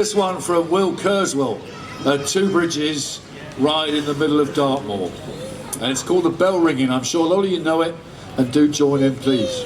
This one from Will Kurzweil at Two Bridges, right in the middle of Dartmoor. And it's called The Bell Ringing. I'm sure a lot of you know it, and do join in, please.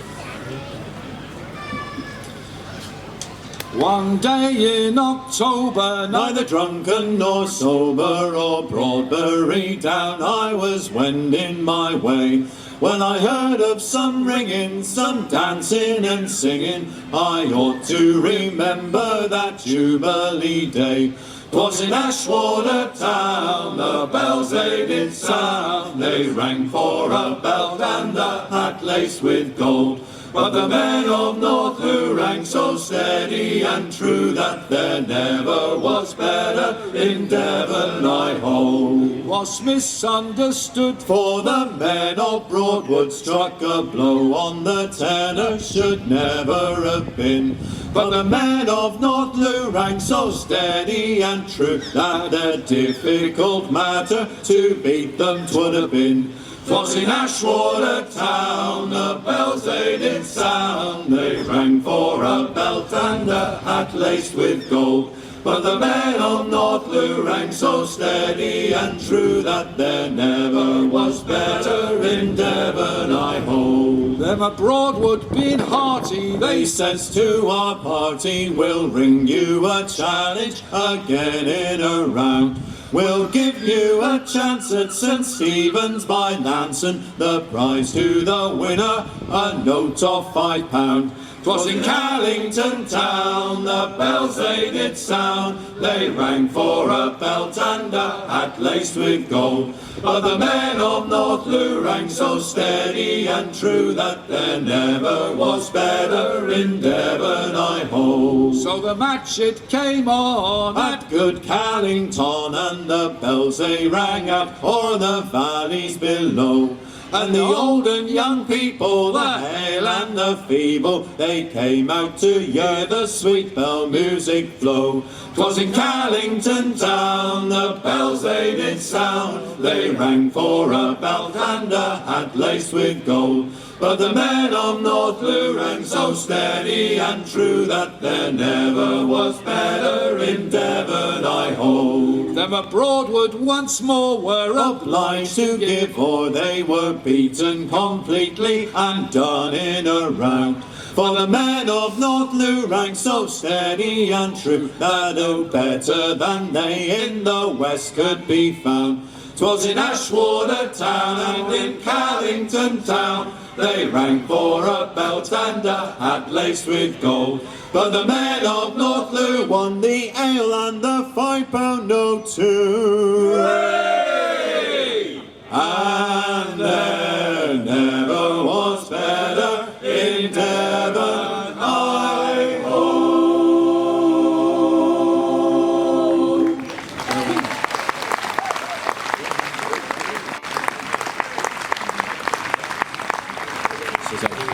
One day in October, neither drunken nor sober or Broadbury down, I was wending my way, when I heard of some ringing, some dancing and singing. I ought to remember that Jubilee Day. 'Twas in Ashwater town, the bells they did sound. They rang for a belt and a hat laced with gold. But the men of Northloo rang so steady and true that there never was better in Devon, I hold. Was misunderstood, for the men of Broadwood struck a blow on the tenor should never have been. But the men of Northloo rang so steady and true that a difficult matter to beat them 'twould have been. 'Twas in Ashwater town, the bells they did sound. They rang for a belt and a hat laced with gold. But the men of Northloo rang so steady and true that there never was better in Devon, I hold. Them at Broadwood being hearty, they says to our party, we'll ring you a challenge again in a round. We'll give you a chance at St Stephen's by Nansen, the prize to the winner, a note of £5. 'Twas in Callington town, the bells they did sound. They rang for a belt and a hat laced with gold. But the men of Northloo rang so steady and true that there never was better in Devon, I hold. So the match it came on at good Callington, and the bells they rang out o'er the valleys below. And the old and young people, the hale and the feeble, they came out to hear the sweet bell music flow. 'Twas in Callington town, the bells they did sound. They rang for a belt and a hat laced with gold. But the men of Northloo rang so steady and true that there never was better in Devon, I hold. Them at Broadwood once more were obliged to give, for they were beaten completely and done in a rout. For the men of Northloo rang so steady and true that no better than they in the west could be found. 'Twas in Ashwater town and in Callington town. They rang for a belt and a hat laced with gold. But the men of Northloo won the ale and the £5 note too. Hooray! And there never was better in Devon, I hold.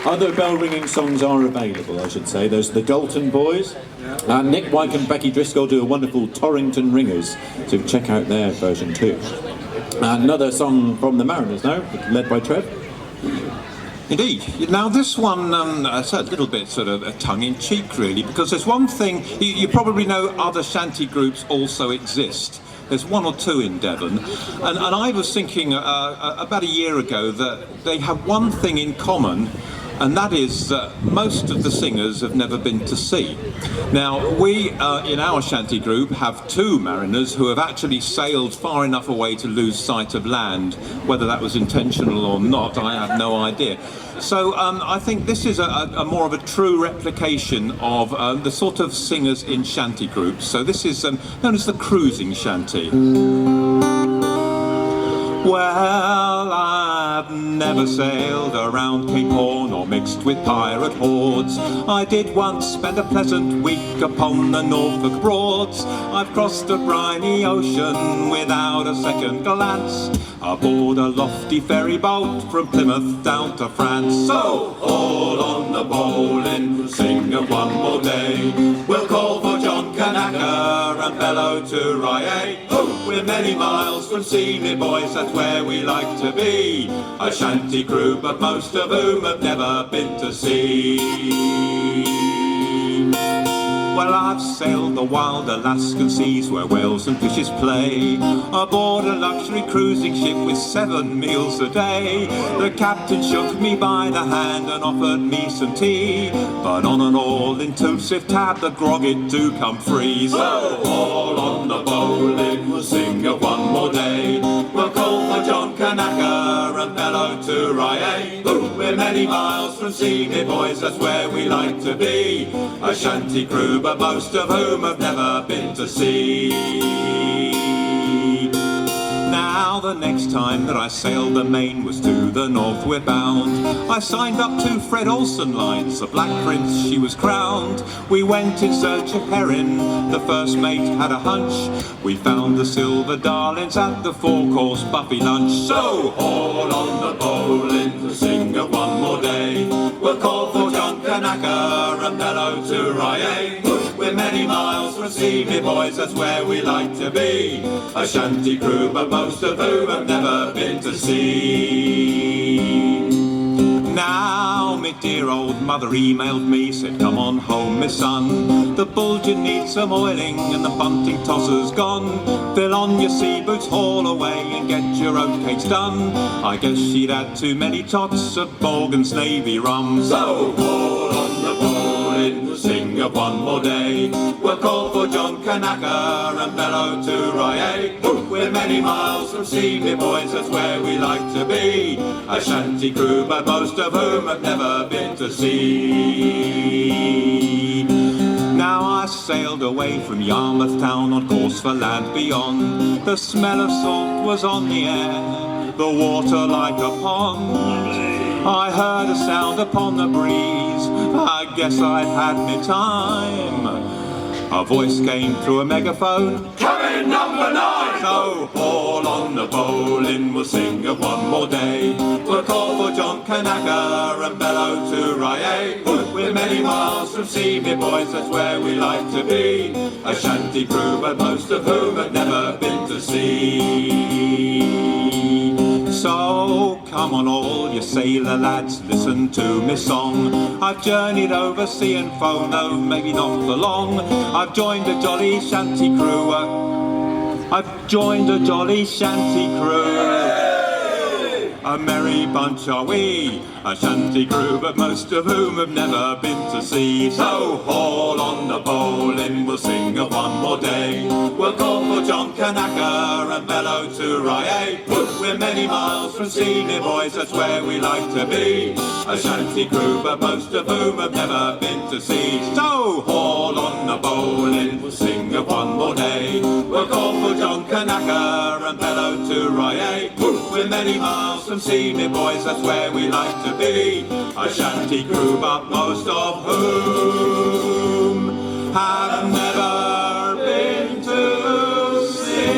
Other bell-ringing songs are available, I should say. There's the Dalton Boys, and Nick Wyke and Becky Driscoll do a wonderful Torrington Ringers, so check out their version too. Another song from the Mariners now, led by Trev. Indeed. Now this one, it's a little bit sort of tongue-in-cheek really, because there's one thing, you probably know other shanty groups also exist. There's one or two in Devon, and I was thinking about a year ago that they have one thing in common, and that is that most of the singers have never been to sea. Now, we in our shanty group have two mariners who have actually sailed far enough away to lose sight of land. Whether that was intentional or not, I have no idea. So I think this is a more of a true replication of the sort of singers in shanty groups. So this is known as the cruising shanty. Well, I've never sailed around Cape Horn or mixed with pirate hordes. I did once spend a pleasant week upon the Norfolk Broads. I've crossed the briny ocean without a second glance, aboard a lofty ferry boat from Plymouth down to France. So, all on the bowline, sing of one more day. We'll call for John Kanaka and bellow to Rye. Oh, we're many miles from sea, me boys, that's where we like to be. A shanty crew, but most of whom have never been to sea. Well, I've sailed the wild Alaskan seas where whales and fishes play, aboard a luxury cruising ship with 7 meals a day. The captain shook me by the hand and offered me some tea, but on an all-inclusive tab the grog it do come free. So all on the bowling, we'll sing of one more day. We'll call for John Kanaka and bellow to Rye. We're many miles from sea, me boys, that's where we like to be. A shanty crew, but most of whom have never been to sea. Now the next time that I sailed the main was to the north we're bound. I signed up to Fred Olsen lines, the Black Prince she was crowned. We went in search of herring, the first mate had a hunch. We found the silver darlings at the 4-course buffet lunch. So all on the bowling to sing of one more day. We'll call for John Kanaka and bellow to Rye. We're many miles from sea, me boys, that's where we like to be. A shanty crew, but most of whom have never been to sea. Now, me dear old mother emailed me, said come on home, me son. The bulgin needs some oiling and the bunting tosser's gone. Fill on your sea boots, haul away and get your oat cakes done. I guess she'd had too many tots of Morgan's Navy rum. So all on the bowling, we'll sing of one more day. We'll call for John Kanaka and bellow to Rye. We're many miles from sea, me boys, that's where we like to be. A shanty crew, but most of whom have never been to sea. Now I sailed away from Yarmouth town on course for land beyond. The smell of salt was on the air, the water like a pond. I heard a sound upon the breeze, I guess I'd had me time. A voice came through a megaphone, come in number 9! So all on the bowling, we'll sing of one more day. We'll call for John Kanaka and bellow to Rye. We're many miles from sea, me boys, that's where we like to be. A shanty crew, but most of whom have never been to sea. So come on all you sailor lads, listen to me song. I've journeyed over sea and foam, no maybe not for long. I've joined a jolly shanty crew, I've joined a jolly shanty crew. A merry bunch are we, a shanty crew, but most of whom have never been to sea. So haul on the bowling, we'll sing of one more day. We'll call for John Kanaka and bellow to Rye. We're many miles from sea, me boys, that's where we like to be. A shanty crew, but most of whom have never been to sea. So haul on the bowling, we'll sing of one more day. We'll call for John Kanaka and bellow to Rye. We're many miles from sea, me boys, that's where we like to be. A shanty crew, but most of whom have never been to sea.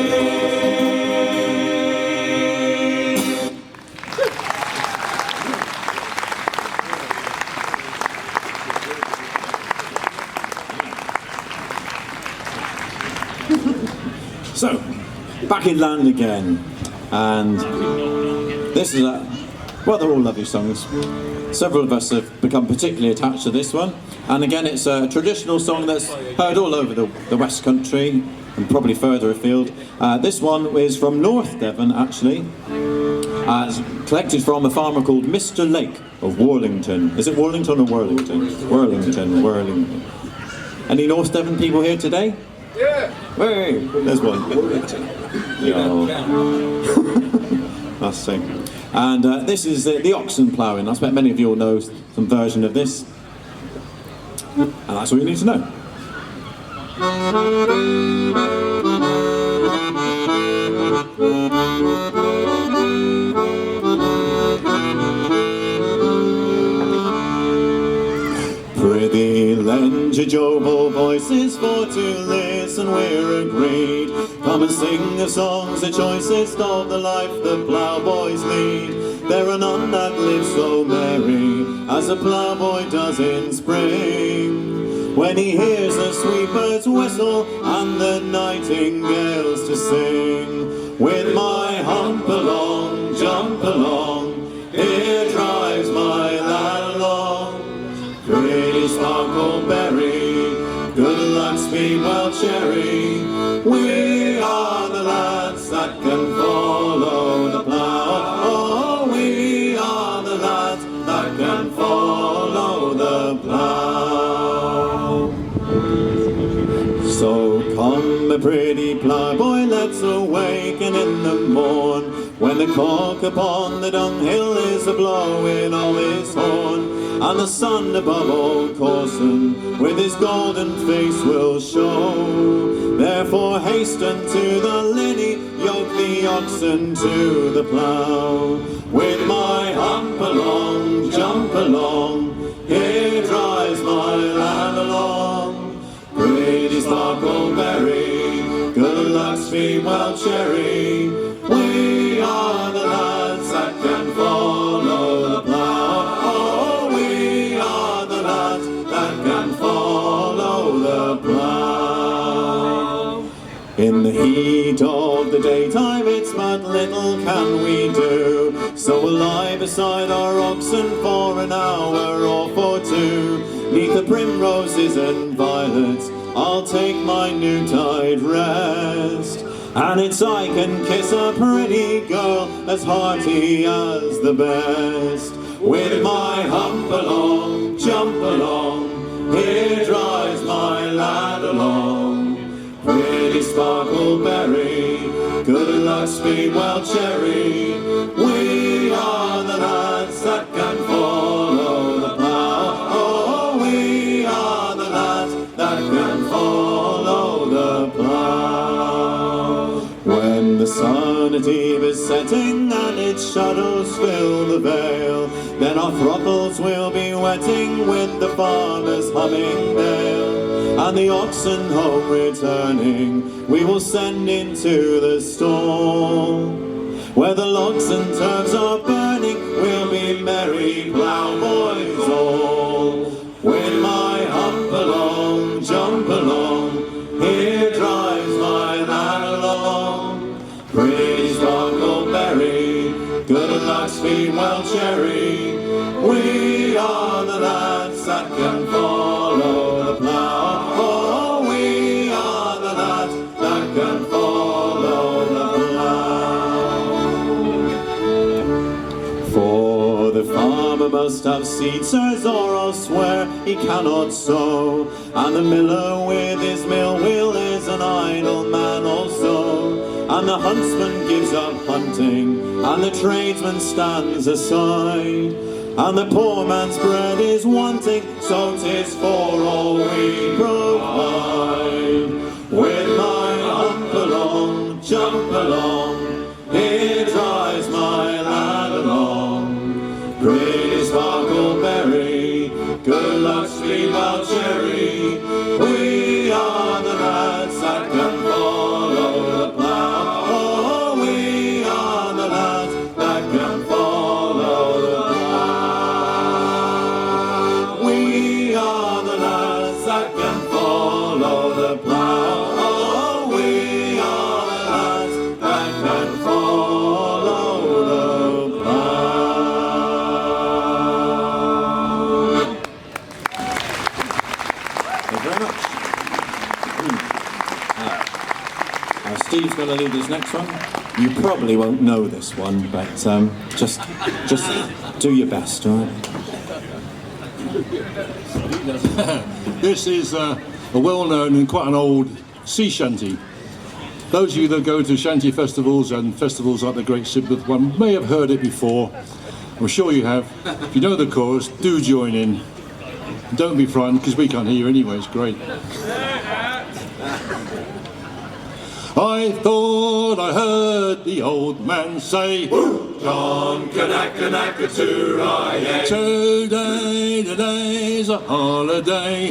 So, back in land again, and this is well, they're all lovely songs. Several of us have become particularly attached to this one, and again it's a traditional song that's heard all over the West Country and probably further afield. This one is from North Devon actually. It's collected from a farmer called Mr. Lake of Worlington. Is it Worlington or Worlington? Worlington. Any North Devon people here today? Yeah! Hey, there's one. Yeah. That's the same. And this is the oxen ploughing. I expect many of you will know some version of this. And that's all you need to know. Prithee lend your jovial voices for to listen, we're agreed. Come and sing the songs, the choicest of the life the ploughboys lead. There are none that live so merry as a ploughboy does in spring, when he hears the sweet birds whistle and the nightingales to sing. With my hump along, jump along, here drives my lad along. Pretty sparkleberry, good We are the lads that can follow the plough. Oh, we are the lads that can follow the plough. So come, a pretty ploughboy, let's awaken in the morn, when the cock upon the dunghill is a-blowing of his horn, and the sun above all coursin with his golden face will show. Therefore hasten to the linny, yoke the oxen to the plough. With my hump along, jump along, here drives my lad along. Pretty Sparkleberry, good luck, speed well cherry. We are the lads that can follow the plough. Oh, we are the lads that can follow the plough. In the heat of the daytime it's but little can we do, so we'll lie beside our oxen for an hour or for two. 'Neath the primroses and violets I'll take my noontide rest, and it's I can kiss a pretty girl as hearty as the best. With my hump along, jump along, here drives my lad along. Pretty Sparkleberry, good luck, speed well cherry. We are the lads that can follow the plough. Oh, we are the lads that can follow the plough. When the sun at eve is setting and its shadows fill the vale, then our throttles will be wetting with the farmer's humming bell. And the oxen home returning we will send into the stall, where the logs and turfs are burning, we'll be merry ploughboys all. With my hump along, jump along, here drives my lad along. Pretty Sparkleberry, good luck, speed well cherry. We are the lads that can follow the plough. Oh, we are the lads that can follow the plough. For the farmer must have seed, sirs, or I'll swear he cannot sow, and the miller with his mill wheel is an idle man also. And the huntsman gives up hunting, and the tradesman stands aside, and the poor man's bread is wanting, so 'tis for all we provide. With my hump along, jump along, here drives my lad along. Pretty Sparkleberry, good luck, speed well cherry. We are the lads that can follow the plough. Oh, we are the lads that can follow the plough. We are the lads that can follow the plough. Oh, we are the lads that can follow the plough. Thank you very much. Steve's going to lead this next one. You probably won't know this one, but just do your best, all right? This is a well-known and quite an old sea shanty. Those of you that go to shanty festivals and festivals like the Great Sidmouth one may have heard it before. I'm sure you have. If you know the chorus, do join in. Don't be frightened, because we can't hear you anyway. It's great. I thought I heard the old man say, John Canak-Canak-a-Toorayay. today's a holiday.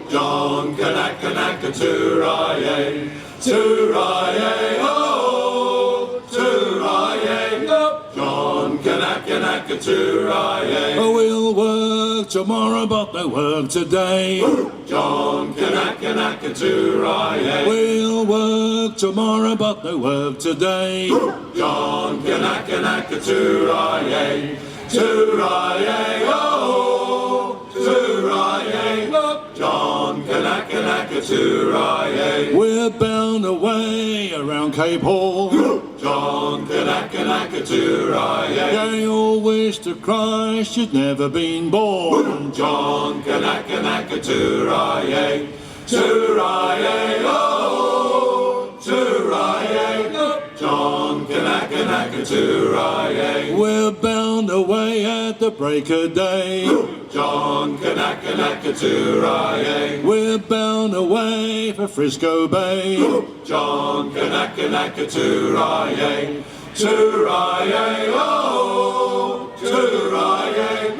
John Canak-Canak-a-Toorayay. Toorayay, oh, Toorayay, oh. John Canak-Canak-a-Toorayay. We'll work tomorrow, but no work today. John Canak-Canak-a-Toorayay. We'll work tomorrow, but no work today. John Canak-Canak-a-Toorayay. Toorayay, oh, Toorayay, oh. John Canak-Canak-a-Toorayay. Kanaka-too-rye-ay. We're bound away around Cape Hall. John Kanaka-too-rye-ay. They all wish to Christ you'd never been born. John Kanaka-too-rye-ay. Too-rye-ay, oh, too-rye-ay. John Kanaka-too-rye-ay. We're bound away at the break of day. John Kanaka-too-rye-ay. We're bound away for Frisco Bay. John Kanaka-too-rye-ay. Too-rye-ay, oh, too-rye-ay.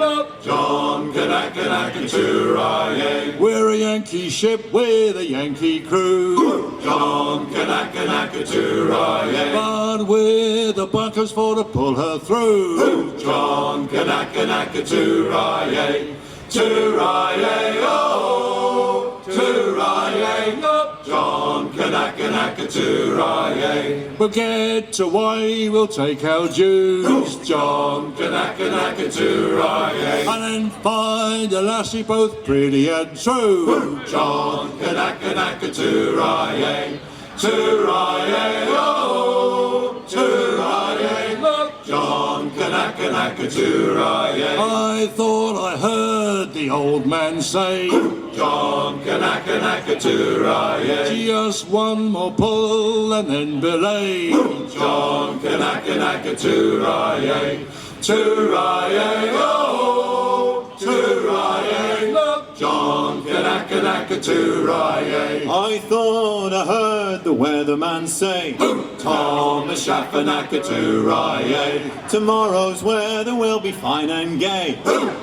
John Kanaka-too-rye-ay. We're a Yankee ship with a Yankee crew. John Kanaka-too-rye-ay. But we're the bunkers for to pull her through. John Kanaka-too-rye-ay. Too-rye-ay, oh, too-rye-ay. John Kanaka-too-rye-ay. We'll get away, we'll take our dues. John Kanaka-too-rye-ay. And then find a lassie both pretty and true. John Kanaka-too-rye-ay. Too-rye-ay, oh, too-rye-ay. John Kanaka-too-rye-ay. I thought I heard the old man say, John Kanaka-too-rye-ay. just one more pull and then belay. John Kanaka-too-rye-ay. Too-rye-ay, oh, too-rye-ay. John Kanaka-too-rye-ay. I thought I heard the weatherman say, Thomas Shafanaka-too-rye-ay. tomorrow's weather will be fine and gay.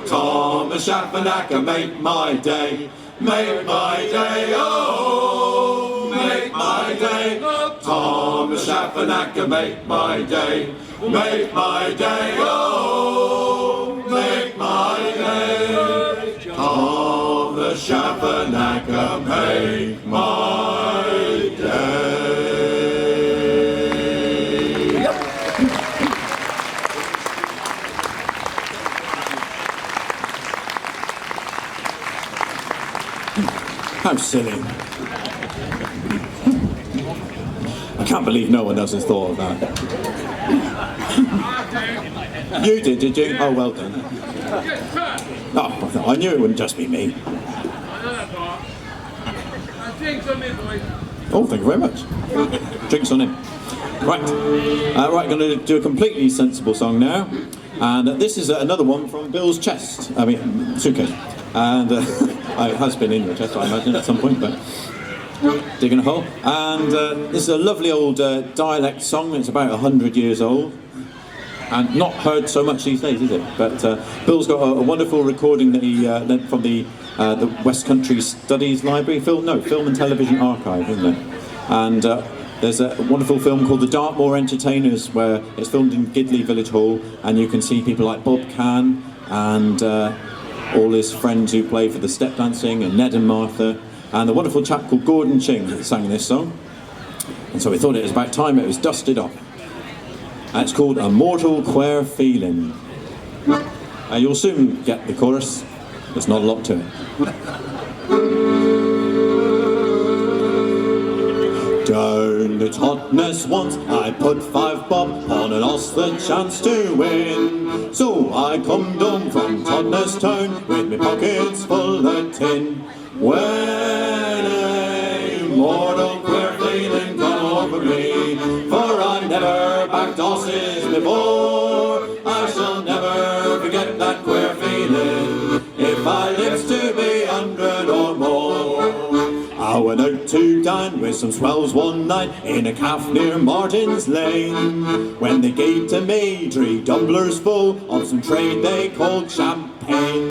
Thomas Shafanaka, make my day. Make my day, oh, make my day. Thomas Shafanaka, make my day. Make my day, oh, make my day. Thomas Shafanaka, make my day. How silly. I can't believe no one else has thought of that. You did you? Oh, well done. Oh, I knew it wouldn't just be me. Oh, thank you very much. Drinks on him. Right, right, going to do a completely sensible song now. And this is another one from Bill's chest. I mean, suitcase. And it has been in your chest, I imagine, at some point, but digging a hole. And this is a lovely old dialect song. It's about 100 years old. And not heard so much these days, is it? But Bill's got a wonderful recording that he lent from the West Country Studies Library, Film and Television Archive, isn't there? And there's a wonderful film called The Dartmoor Entertainers, where it's filmed in Gidley Village Hall, and you can see people like Bob Cann and all his friends who play for the step dancing, and Ned and Martha, and a wonderful chap called Gordon Ching that sang this song. And so we thought it was about time it was dusted off. And it's called A Mortal Queer Feeling. You'll soon get the chorus. There's not a lot to it. Down to Totnes once I put 5 bob on and lost the chance to win. So I come down from Totnes town with me pockets full of tin. When a mortal queer feeling come over me, for I never backed horses before, I shall never forget that queer feeling if I lives to be 100 or more. I went out to dine with some swells one night in a caff near Martin's Lane, when they gave to me 3 tumblers full of some trade they called champagne.